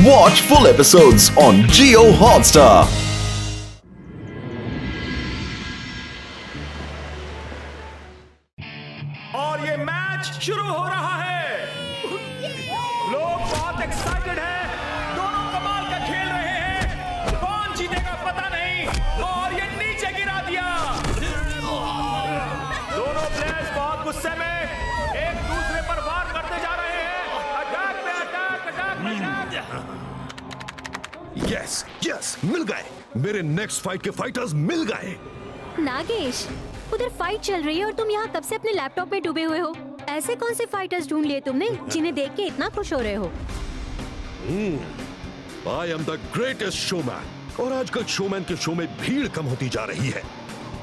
Watch full episodes on Jio Hotstar. और ये match शुरू हो रहा है। लोग बहुत एक्साइटेड हैं, दोनों कमाल का खेल रहे हैं। कौन जीतेगा पता नहीं, और ये नीचे गिरा दिया। दोनों प्लेयर्स बहुत गुस्से में एक दूसरे पर वार करते जा रहे हैं। अटैक पे अटैक, अटैक पे अटैक। यस यस, मिल गए। मेरे नेक्स्ट फाइट के फाइटर्स मिल गए। नागेश, उधर फाइट चल रही है और तुम यहाँ कब से अपने लैपटॉप में डूबे हुए हो? ऐसे कौन से फाइटर्स ढूंढ लिए तुमने जिन्हें देख के इतना खुश हो रहे हो? I am the greatest showman. और आजकल शोमैन के शो में भीड़ कम होती जा रही है।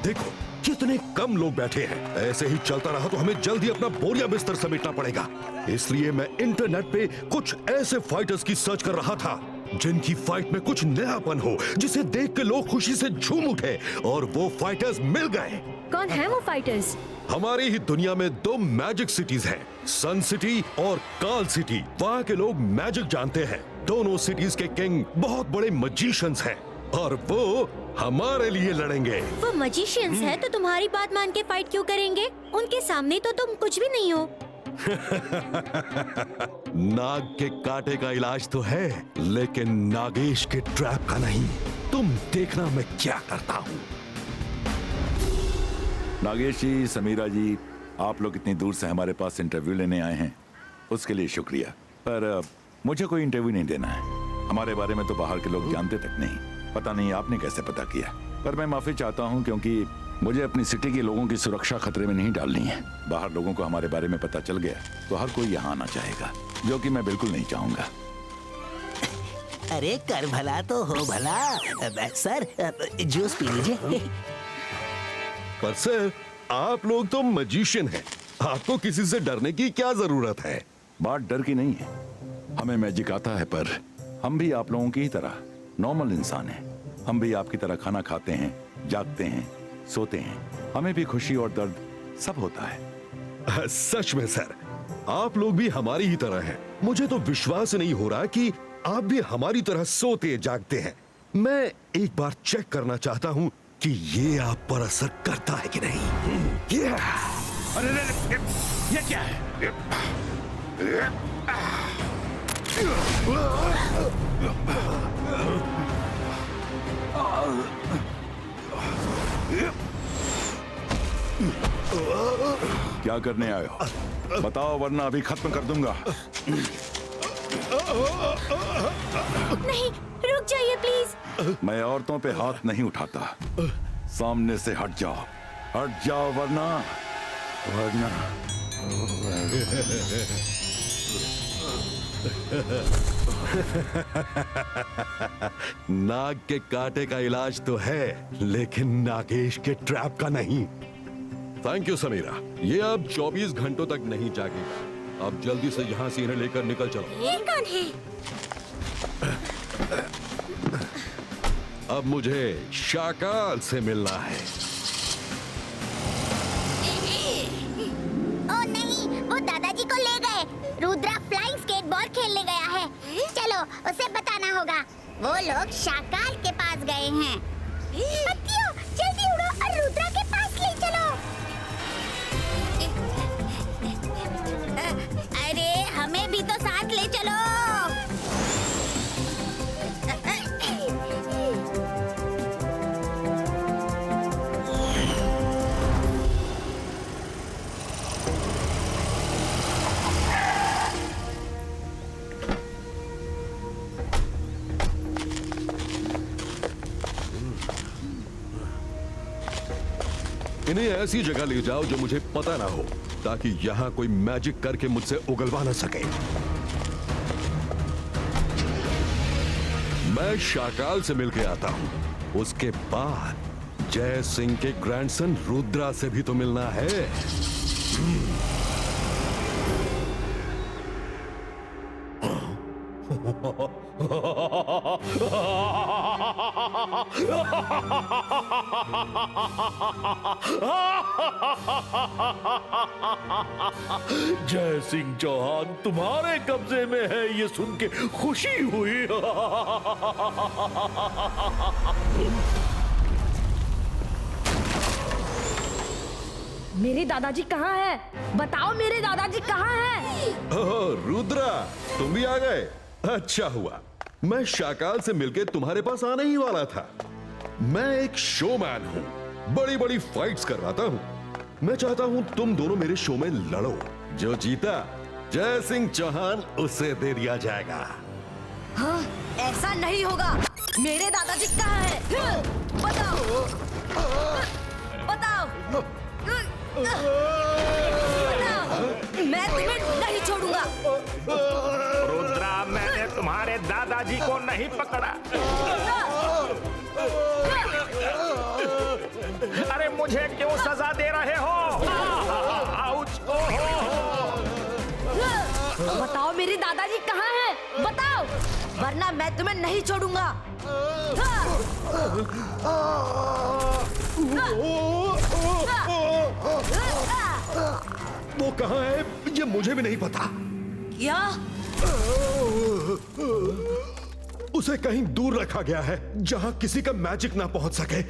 देखो कितने कम लोग बैठे हैं। ऐसे ही चलता रहा तो हमें जल्दी अपना बोरिया बिस्तर समेटना पड़ेगा। इसलिए मैं इंटरनेट पे कुछ ऐसे फाइटर्स की सर्च कर रहा था जिनकी फाइट में कुछ नयापन हो, जिसे देख के लोग खुशी से झूम उठे। और वो फाइटर्स मिल गए। कौन है वो फाइटर्स? हमारी ही दुनिया में दो मैजिक सिटीज हैं, सन सिटी और काल सिटी। वहाँ के लोग मैजिक जानते हैं। दोनों सिटीज के किंग बहुत बड़े मजिशियंस हैं और वो हमारे लिए लड़ेंगे। वो मजिशियंस है तो तुम्हारी बात मान के फाइट क्यों करेंगे? उनके सामने तो तुम कुछ भी नहीं हो। नाग के कांटे का इलाज तो है, लेकिन नागेश के ट्रैप का नहीं। तुम देखना मैं क्या करता हूँ। नागेश जी, समीरा जी, आप लोग इतनी दूर से हमारे पास इंटरव्यू लेने आए हैं, उसके लिए शुक्रिया। पर मुझे कोई इंटरव्यू नहीं देना है। हमारे बारे में तो बाहर के लोग जानते तक नहीं। पता नहीं आपने कैसे पता किया, पर मैं माफी चाहता हूँ क्योंकि मुझे अपनी सिटी के लोगों की सुरक्षा खतरे में नहीं डालनी है। बाहर लोगों को हमारे बारे में पता चल गया तो हर कोई यहाँ आना चाहेगा, जो कि मैं बिल्कुल नहीं चाहूंगा। अरे कर भला तो हो भला। सर जूस पी लीजिए। पर सर, आप लोग तो मजिशियन हैं। आपको किसी से डरने की क्या जरूरत है? बात डर की नहीं है। हमें मैजिक आता है, पर हम भी आप लोगों की ही तरह नॉर्मल इंसान हैं। हम भी आपकी तरह खाना खाते हैं, जागते हैं, सोते हैं। हमें भी खुशी और दर्द सब होता है। सच में सर, आप लोग भी हमारी ही तरह हैं। मुझे तो विश्वास नहीं हो रहा कि आप भी हमारी तरह सोते जागते हैं। मैं एक बार चेक करना चाहता हूँ कि ये आप पर असर करता है कि नहीं। अरे ये क्या है? क्या करने आए हो? बताओ, वरना अभी खत्म कर दूंगा। नहीं, रुक जाइए प्लीज। मैं औरतों पे हाथ नहीं उठाता। सामने से हट जाओ वरना नाग के कांटे का इलाज तो है, लेकिन नागेश के ट्रैप का नहीं। Thank you Samira. ये अब 24 घंटों तक नहीं जागेगा। अब जल्दी से यहाँ से इन्हें लेकर निकल चलो। ये कौन है? अब मुझे शाकाल से मिलना है। ओ नहीं, वो दादाजी को ले गए। रुद्रा फ्लाइंग स्केटबॉर्ड खेलने गया है। चलो उसे बताना होगा। वो लोग शाकाल के पास गए हैं। बच्चियों, जल्दी उड़ो और रुद्रा के पास ले चलो। अरे हमें भी तो साथ ले चलो। इन्हें ऐसी जगह ले जाओ जो मुझे पता ना हो, ताकि यहाँ कोई मैजिक करके मुझसे उगलवा ना सके। मैं शाकाल से मिलके आता हूँ। उसके बाद जय सिंह के ग्रैंडसन रुद्रा से भी तो मिलना है। जय सिंह चौहान तुम्हारे कब्जे में है, ये सुन के खुशी हुई। मेरे दादाजी कहाँ हैं? बताओ मेरे दादाजी कहाँ हैं? ओह रुद्रा, तुम भी आ गए। अच्छा हुआ, मैं शाकाल से मिलके तुम्हारे पास आने ही वाला था। मैं एक शोमैन हूँ, बड़ी बड़ी फाइट्स करवाता हूँ। मैं चाहता हूँ तुम दोनों मेरे शो में लड़ो। जो जीता जय सिंह चौहान उसे दे दिया जाएगा। हाँ, ऐसा नहीं होगा। मेरे दादाजी कहाँ हैं? बताओ, बताओ, मैं तुम्हें नहीं छोड़ूंगा। रुद्रा, मैंने तुम्हारे दादाजी को नहीं पकड़ा। अरे मुझे क्यों सजा दे रहे हो? आउच! बताओ मेरे दादाजी कहाँ हैं? बताओ, वरना मैं तुम्हें नहीं छोड़ूंगा। वो कहाँ है ये मुझे भी नहीं पता। क्या? उसे कहीं दूर रखा गया है जहां किसी का मैजिक ना पहुंच सके।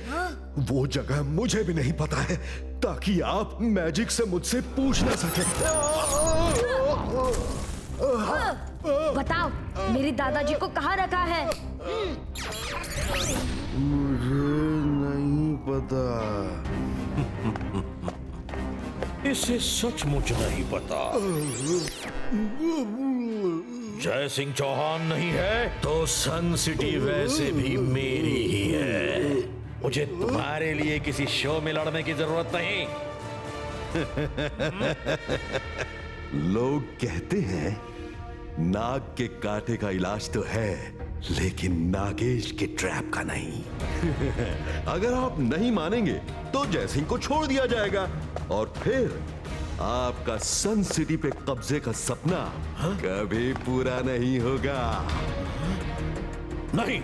वो जगह मुझे भी नहीं पता है, ताकि आप मैजिक से मुझसे पूछ ना सके। बताओ मेरे दादाजी को कहाँ रखा है? मुझे नहीं पता। इसे सचमुच नहीं पता। जय सिंह चौहान नहीं है तो सन सिटी वैसे भी मेरी ही है। मुझे तुम्हारे लिए किसी शो में लड़ने की जरूरत नहीं। लोग कहते हैं नाग के कांटे का इलाज तो है, लेकिन नागेश के ट्रैप का नहीं। अगर आप नहीं मानेंगे तो जयसिंह को छोड़ दिया जाएगा और फिर आपका सन सिटी पे कब्जे का सपना कभी पूरा नहीं होगा। नहीं,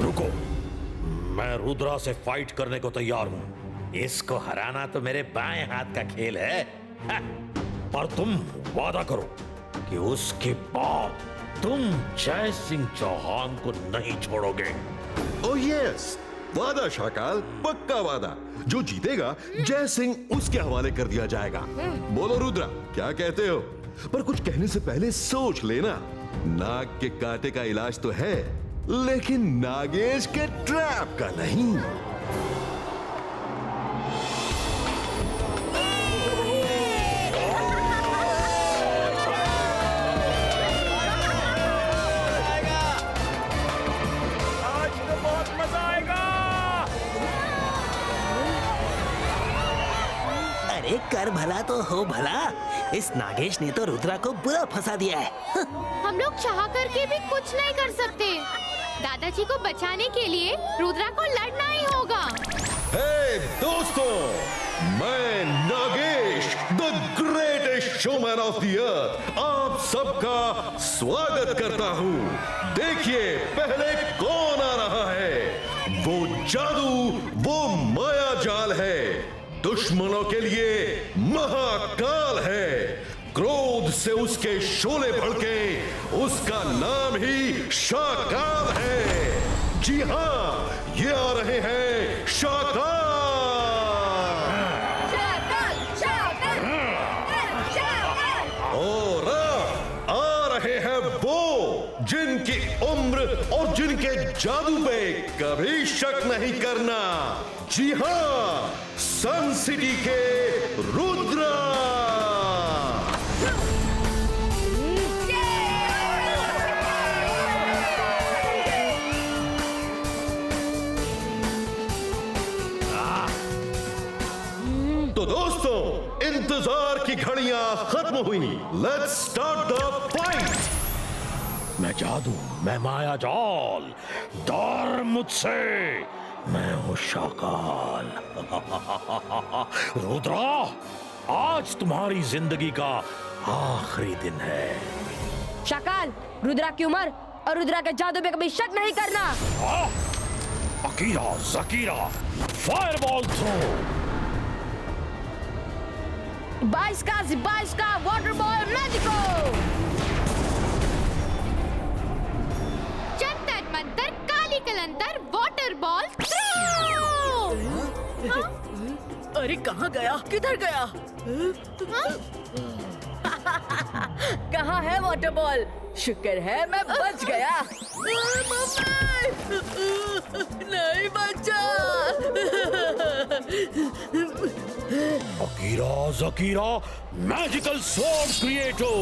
रुको। मैं रुद्रा से फाइट करने को तैयार हूं। इसको हराना तो मेरे बाएं हाथ का खेल है। पर तुम वादा करो कि उसके बाद तुम जय सिंह चौहान को नहीं छोड़ोगे। ओह यस, वादा शाकाल, पक्का वादा। जो जीतेगा जय सिंह उसके हवाले कर दिया जाएगा। बोलो रुद्रा, क्या कहते हो? पर कुछ कहने से पहले सोच लेना। नाग के कांटे का इलाज तो है, लेकिन नागेश के ट्रैप का नहीं। अरे कर भला तो हो भला। इस नागेश ने तो रुद्रा को बुरा फंसा दिया है। हम लोग चाह करके भी कुछ नहीं कर सकते। दादाजी को बचाने के लिए रुद्रा को लड़ना ही होगा। हे दोस्तों, मैं Nagesh, the greatest showman of the earth, आप सबका स्वागत करता हूँ। देखिए पहले कौन आ रहा है। वो जादू, वो माया जाल है, दुश्मनों के लिए महाकाल है। क्रोध से उसके शोले भड़के, उसका नाम ही शाकाल है। जी हाँ, ये आ रहे हैं शाकाल। और आ रहे हैं वो जिनकी उम्र और जिनके जादू पे कभी शक नहीं करना। जी हाँ, सन सिटी के रुद्रा। तो दोस्तों, इंतजार की घड़ियां खत्म हुई। Let's start the fight. मैं जादू, मैं माया जाल, डर मुझसे। मैं हूं शाकाल। रुद्रा, आज तुम्हारी जिंदगी का आखिरी दिन है। शाकाल, रुद्रा की उम्र और रुद्रा के जादू पे कभी शक नहीं करना। Akira, ज़कीरा, fireball throw. 22 का वाटर बॉल मैजिको। जंतर मंतर काली कलंतर वाटर बॉल थ्रो। अरे कहाँ गया, किधर गया? कहाँ है वाटर बॉल? शुक्र है मैं बच गया। नहीं बचा। अकीरा, ज़कीरा, मैजिकल स्वॉर्ड क्रिएटो।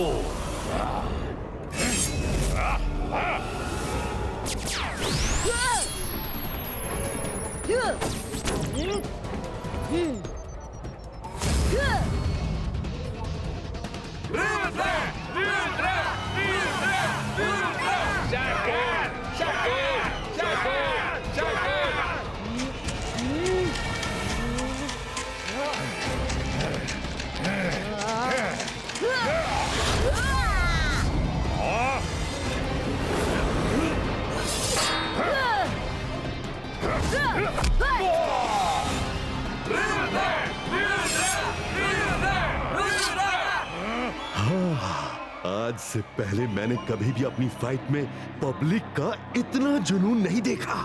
आज से पहले मैंने कभी भी अपनी फाइट में पब्लिक का इतना जुनून नहीं देखा।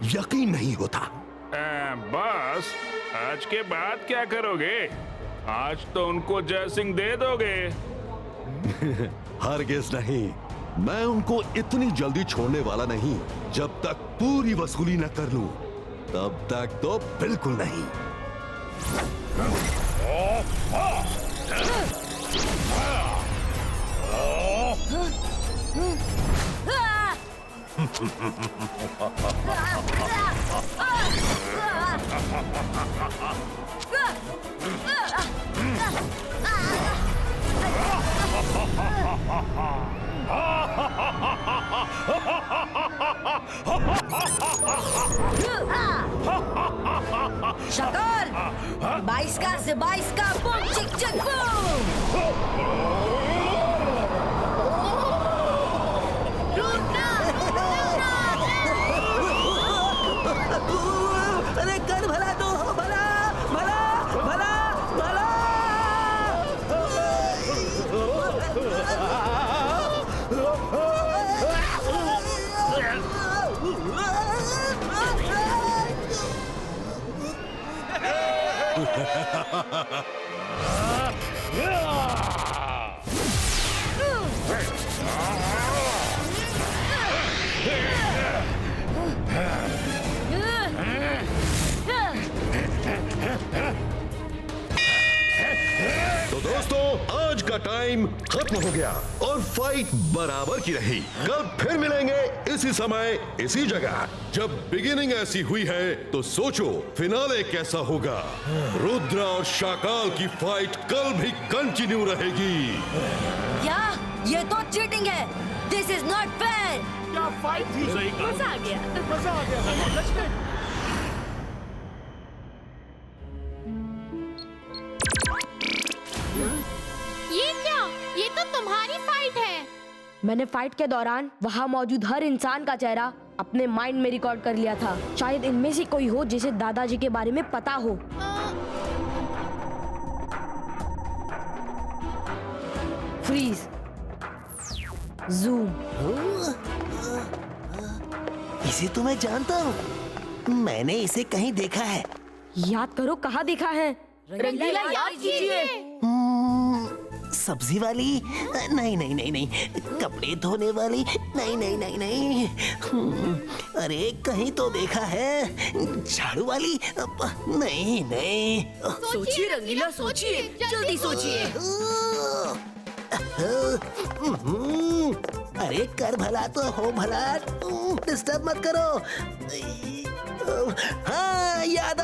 यकीन नहीं होता। बस आज के बाद क्या करोगे? आज तो उनको जय सिंह दे दोगे। हरगिज़ नहीं, मैं उनको इतनी जल्दी छोड़ने वाला नहीं। जब तक पूरी वसूली न कर लूं, तब तक तो बिल्कुल नहीं। शाकाल, 22 का बूम चिक चिक बूम। अरे कर भला तो हो, भला भला भला भला। तो दोस्तों, आज का टाइम खत्म हो गया और फाइट बराबर की रही। कल फिर मिलेंगे इसी समय इसी जगह। जब बिगिनिंग ऐसी हुई है तो सोचो फिनाले कैसा होगा। रुद्रा और शाकाल की फाइट कल भी कंटिन्यू रहेगी। क्या? ये तो चीटिंग है। This is not fair. क्या फाइट थी? मजा आ गया। मजा आ गया। ये क्या? ये तो तुम्हारी फाइट है। मैंने फाइट के दौरान वहाँ मौजूद हर इंसान का चेहरा अपने माइंड में रिकॉर्ड कर लिया था। शायद इनमें से कोई हो जिसे दादाजी के बारे में पता हो। Freeze, zoom. इसे तो मैं जानता हूँ। मैंने इसे कहीं देखा है। याद करो कहाँ देखा है। रंगीला याद कीजिए। सब्जी वाली? नहीं नहीं नहीं नहीं। कपड़े धोने वाली? नहीं नहीं नहीं नहीं। अरे कहीं तो देखा है। झाड़ू वाली? नहीं नहीं। सोचिए रंगीला, सोचिए, जल्दी सोचिए। अरे कर भला तो हो भला, डिस्टर्ब मत करो। हाँ याद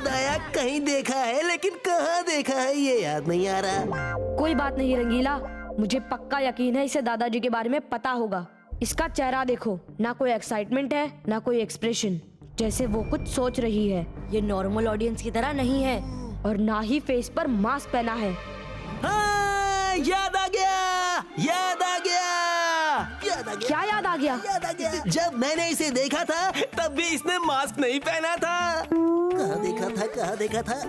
आया, कहीं देखा है लेकिन कहाँ देखा है ये याद नहीं आ रहा। कोई बात नहीं रंगीला, मुझे पक्का यकीन है इसे दादाजी के बारे में पता होगा। इसका चेहरा देखो, ना कोई एक्साइटमेंट है ना कोई एक्सप्रेशन, जैसे वो कुछ सोच रही है। ये नॉर्मल ऑडियंस की तरह नहीं है और ना ही फेस पर मास्क पहना है। हाँ, याद आ गया। क्या याद आ गया? जब मैंने इसे देखा था तब भी इसने मास्क नहीं पहना था। कहाँ देखा था?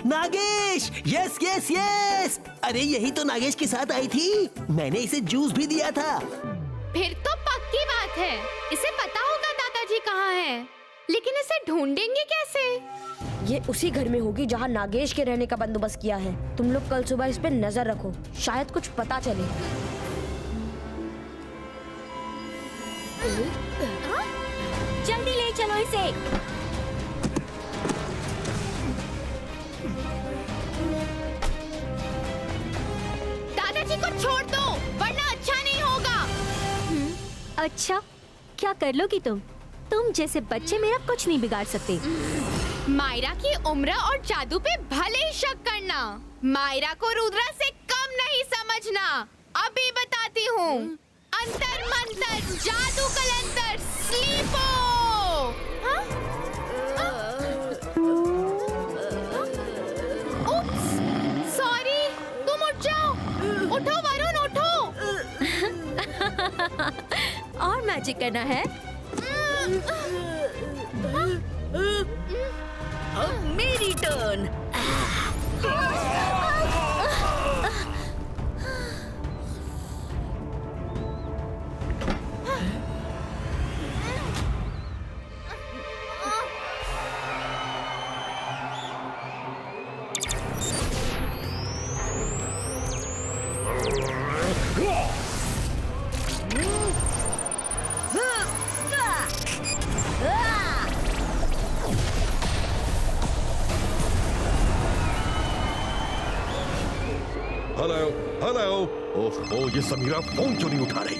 नागेश! Yes yes yes! अरे यही तो नागेश के साथ आई थी। मैंने इसे जूस भी दिया था। फिर तो पक्की बात है, इसे पता होगा दादाजी कहाँ हैं। लेकिन इसे ढूंढेंगे कैसे? ये उसी घर में होगी जहाँ नागेश के रहने का बंदोबस्त किया है। तुम लोग कल सुबह इस पे नजर रखो, शायद कुछ पता चले। जल्दी ले चलो इसे। दादाजी को छोड़ दो, वरना अच्छा नहीं होगा। अच्छा, क्या कर लोगी तुम? तुम जैसे बच्चे मेरा कुछ नहीं बिगाड़ सकते। मायरा की उम्र और जादू पे भले ही शक करना, मायरा को रुद्रा से कम नहीं समझना। अभी बताती हूँ। अंतर मंतर जादू कलंतर स्लीपो। हाँ? उप्स, सॉरी, तुम उठ जाओ। उठो वरुण, उठो। और मैजिक करना है? अब मेरी टर्न। हेलो। ओह, ये समीरा फोन क्यों नहीं उठा रही?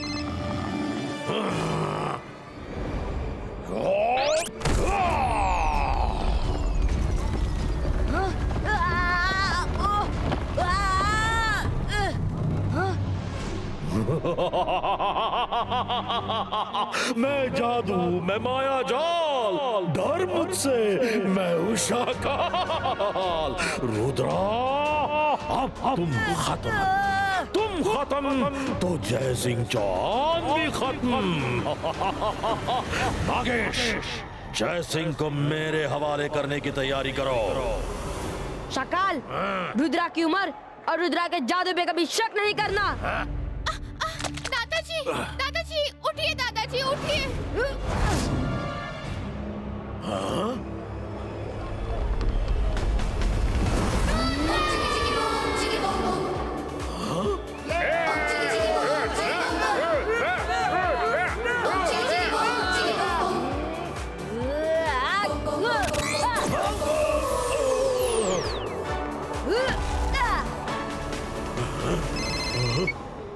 मैं जादू, मैं माया जाल, डर मुझसे, मैं उषा काल। रुद्रा, अब तुम खत्म तो जय सिंह चौहान भी खत्म। नागेश, जय सिंह को मेरे हवाले करने की तैयारी करो। शकाल, रुद्रा की उम्र और रुद्रा के जादू पे कभी शक नहीं करना। दादाजी उठिए, दादाजी उठिए।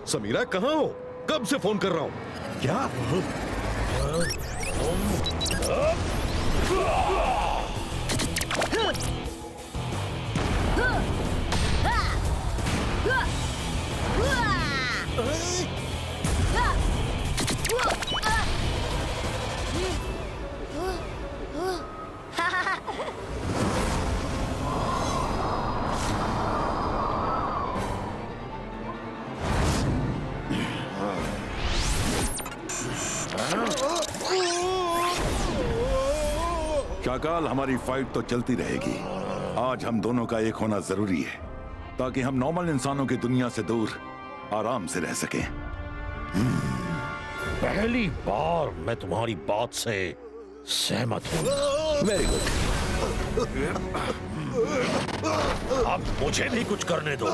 समीरा कहाँ हो? कब से फोन कर रहा हूँ। क्या? शाकाल, हमारी फाइट तो चलती रहेगी। आज हम दोनों का एक होना जरूरी है ताकि हम नॉर्मल इंसानों की दुनिया से दूर आराम से रह सकें। पहली बार मैं तुम्हारी बात से सहमत हूँ। Very good. अब मुझे भी कुछ करने दो।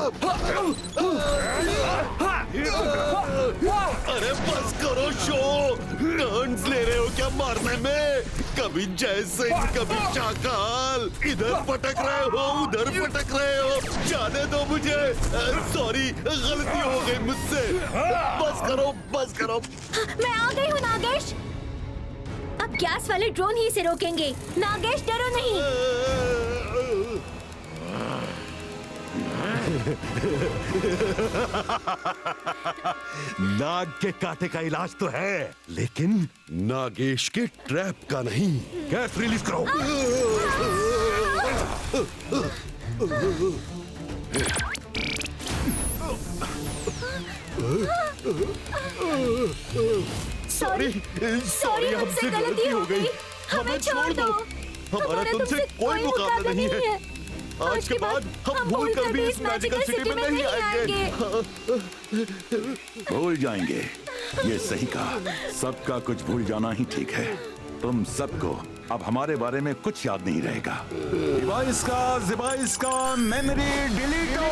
अरे बस करो शो। टर्न्स ले रहे हो क्या मारने में? कभी जय सिंह, कभी चाकाल, इधर पटक रहे हो, उधर पटक रहे हो। जाने दो मुझे। सॉरी, गलती हो गई मुझसे। बस करो, बस करो। मैं आ गई हूँ नागेश। अब गैस वाले ड्रोन ही से रोकेंगे। नागेश डरो नहीं। नाग के कांटे का इलाज तो है, लेकिन नागेश के ट्रैप का नहीं। गैस रिलीज करो। सॉरी, हमसे गलती हो गई। हमें छोड़ दो। हमारा तुमसे कोई मुकाबला नहीं है। आज के बाद हम भूल कर भी इस मैजिकल सिटी में नहीं आएंगे। भूल जाएंगे, ये सही कहा। सबका कुछ भूल जाना ही ठीक है। तुम सबको अब हमारे बारे में कुछ याद नहीं रहेगा। डिवाइस का मेमोरी डिलीटो।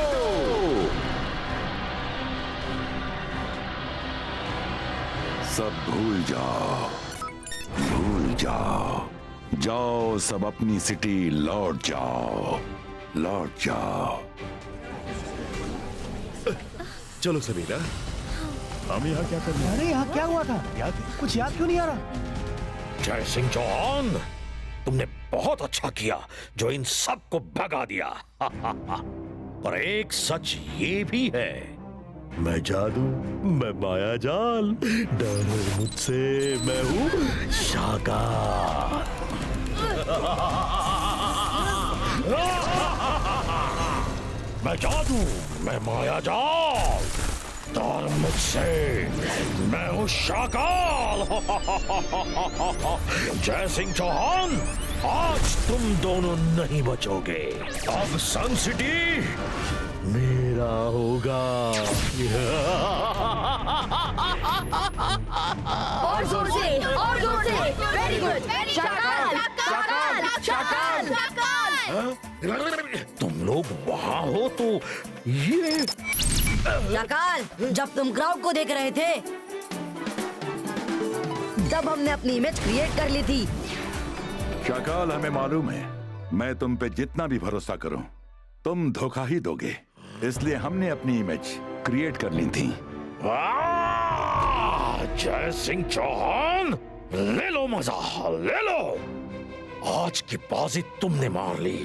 सब भूल जाओ, भूल जाओ। जाओ सब अपनी सिटी लौट जाओ, लौट जाओ। चलो समीरा। हम यहाँ क्या कर रहे हैं? अरे यहाँ क्या हुआ था? कुछ याद क्यों नहीं आ रहा? जय सिंह चौहान, तुमने बहुत अच्छा किया जो इन सबको भगा दिया। पर एक सच ये भी है, मैं जादू, मैं माया जाल, डर मुझसे, मैं हूँ शाकाल। मैं जादू, मैं माया जाल, डर मुझसे, मैं हूँ शाकाल। जय सिंह चौहान, आज तुम दोनों नहीं बचोगे। अब सन सिटी मेरा होगा। और जोर से, और जोर से। Very good. शाकाल, शाकाल, शाकाल, शाकाल। तुम लोग वहाँ हो तो ये शाकाल, जब तुम क्राउड को देख रहे थे तब हमने अपनी इमेज क्रिएट कर ली थी। शाकाल, हमें मालूम है मैं तुम पे जितना भी भरोसा करूं तुम धोखा ही दोगे, इसलिए हमने अपनी इमेज क्रिएट कर ली थी। जय सिंह चौहान, ले लो मजा, ले लो। आज की बाजी तुमने मार ली,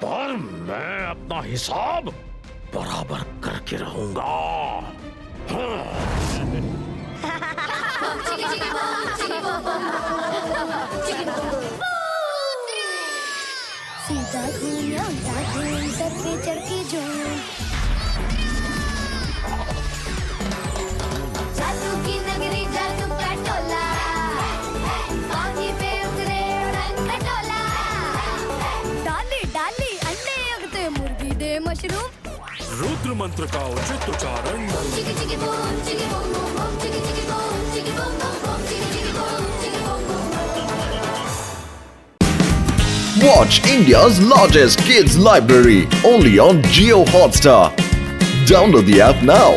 पर मैं अपना हिसाब बराबर करके रहूंगा। सीधा घूम सर पे चढ़ के जो जादू की नगरी, जादू का टोला, आँखी पे उतरे उड़न का टोला। डाली डाली अंडे अगते मुर्गी दे मशरूम। रुद्र मंत्र का उचित उच्चारण। चिकी चिकी बूम, चिकी बूम बूम बूम, चिकी चिकी बूम, चिकी बूम बूम बूम, चिकी चिकी बूम, चिकी बूम बूम। Watch India's largest kids library only on Jio Hotstar. Download the app now.